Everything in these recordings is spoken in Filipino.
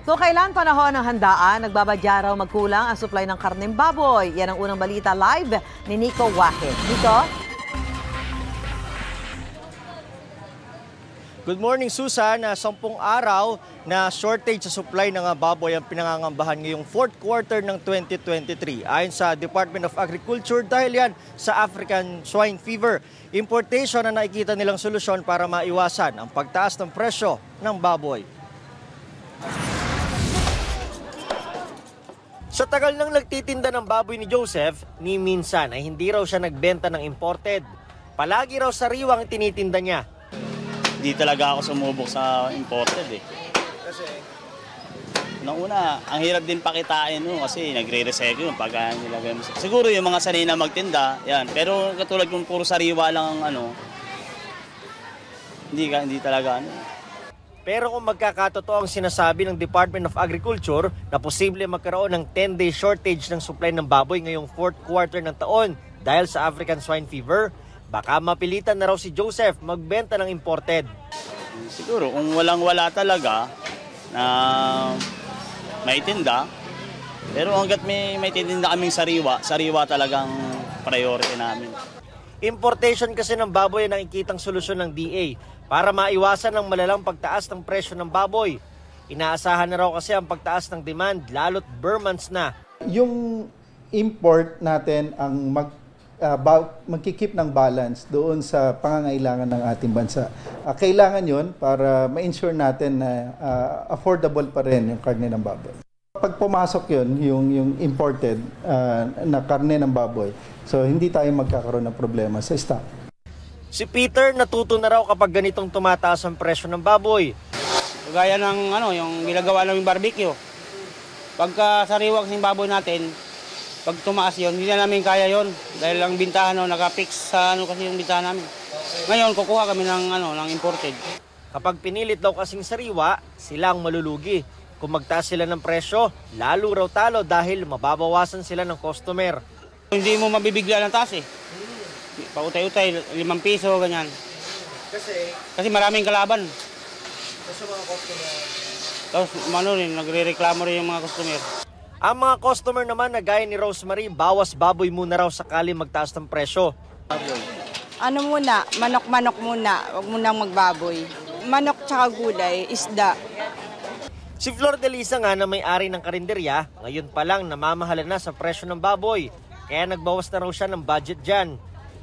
So kailan panahon ng handaan, nagbabadya raw magkulang ang supply ng karneng baboy. Yan ang unang balita live ni Nico Wahid. Nico? Good morning, Susan. 10 araw na shortage sa supply ng baboy ang pinangangambahan ngayong fourth quarter ng 2023. Ayon sa Department of Agriculture, dahil yan sa African Swine Fever. Importation na nakikita nilang solusyon para maiwasan ang pagtaas ng presyo ng baboy. Sa tagal nang nagtitinda ng baboy ni Joseph, ni minsan ay hindi raw siya nagbenta ng imported. Palagi raw sariwang tinitinda niya. Hindi talaga ako sumubok sa imported eh. Kasi? Una, ang hirap din pakitain kasi nagre-recycle yung pagka nilagay mo. Siguro yung mga sanay na magtinda, yan. Pero katulad kung puro sariwa lang ang hindi talaga . Pero kung magkakatotoo ang sinasabi ng Department of Agriculture na posible magkaroon ng 10-day shortage ng supply ng baboy ngayong fourth quarter ng taon dahil sa African Swine Fever, baka mapilitan na raw si Joseph magbenta ng imported. Siguro kung walang-wala talaga na may tinda, pero hanggat may tinda kaming sariwa talagang priority namin. Importation kasi ng baboy ang nakikitang solusyon ng DA para maiwasan ang malalang pagtaas ng presyo ng baboy. Inaasahan na raw kasi ang pagtaas ng demand lalo't bare months na. Yung import natin ang magkikip ng balance doon sa pangangailangan ng ating bansa. Kailangan yon para ma-ensure natin na affordable pa rin yung karne ng baboy. Pag pumasok yon yung imported na karne ng baboy, so hindi tayo magkakaroon ng problema sa stock. Si Peter natuto na raw kapag ganitong tumataas ang presyo ng baboy. Gaya ng yung ginagawa naming barbecue. Pagka sariwak ng baboy natin, pag tumaas yun, hindi na namin kaya yon dahil ang bintahan naka-fix sa kasi yung bintahan namin. Ngayon, kukuha kami ng imported. Kapag pinilit daw kasing sariwa, sila ang malulugi. Kung magtaas sila ng presyo, lalo raw talo dahil mababawasan sila ng customer. Hindi mo mabibigla ng taas eh. Pautay-utay, 5 piso, ganyan. Kasi maraming kalaban. Kasi mga customer? Tapos nagre-reklamo rin yung mga customer. Ang mga customer naman na gaya ni Rosemary, bawas baboy muna raw sakali magtaas ng presyo. Manok-manok muna, wag munang magbaboy. Manok tsaka gulay, isda. Si Flor de Lisa nga na may-ari ng karinderya, ngayon pa lang namamahala na sa presyo ng baboy. Kaya nagbawas na raw siya ng budget dyan.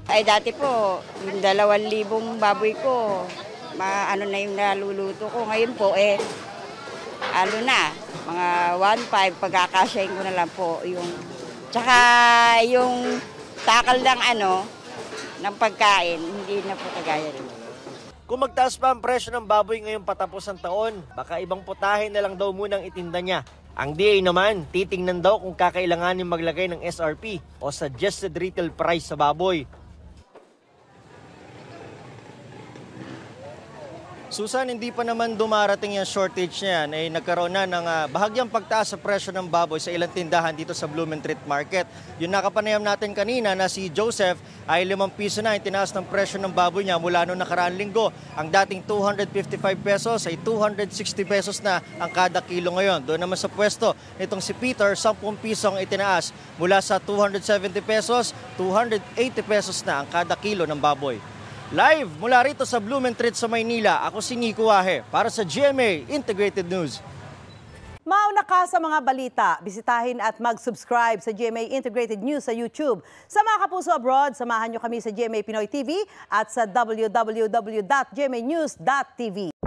Ay dati po, yung 2,000 baboy ko, na yung naluluto ko. Ngayon po, mga 1,500, pagkakasyahin ko na lang po yung, tsaka yung takal ng pagkain, hindi na po kagaya rin. Kung magtaas pa ang presyo ng baboy ngayong patapos ng taon, baka ibang putahe na lang daw munang itinda niya. Ang DA naman, titingnan daw kung kakailanganin maglagay ng SRP o Suggested Retail Price sa baboy. Susan, hindi pa naman dumarating yung shortage niyan ay nagkaroon na ng bahagyang pagtaas sa presyo ng baboy sa ilang tindahan dito sa Blumentritt Market. Yung nakapanayam natin kanina na si Joseph ay 5 piso na yung tinaas ng presyo ng baboy niya mula noong nakaraang linggo. Ang dating 255 pesos ay 260 pesos na ang kada kilo ngayon. Doon naman sa pwesto nitong si Peter, 10 piso ang itinaas mula sa 270 pesos, 280 pesos na ang kada kilo ng baboy. Live mula rito sa Blumentritt sa Maynila, ako si Nico Wahid para sa GMA Integrated News. Mauna ka sa mga balita, bisitahin at mag-subscribe sa GMA Integrated News sa YouTube. Sa mga kapuso abroad, samahan nyo kami sa GMA Pinoy TV at sa www.gmanews.tv.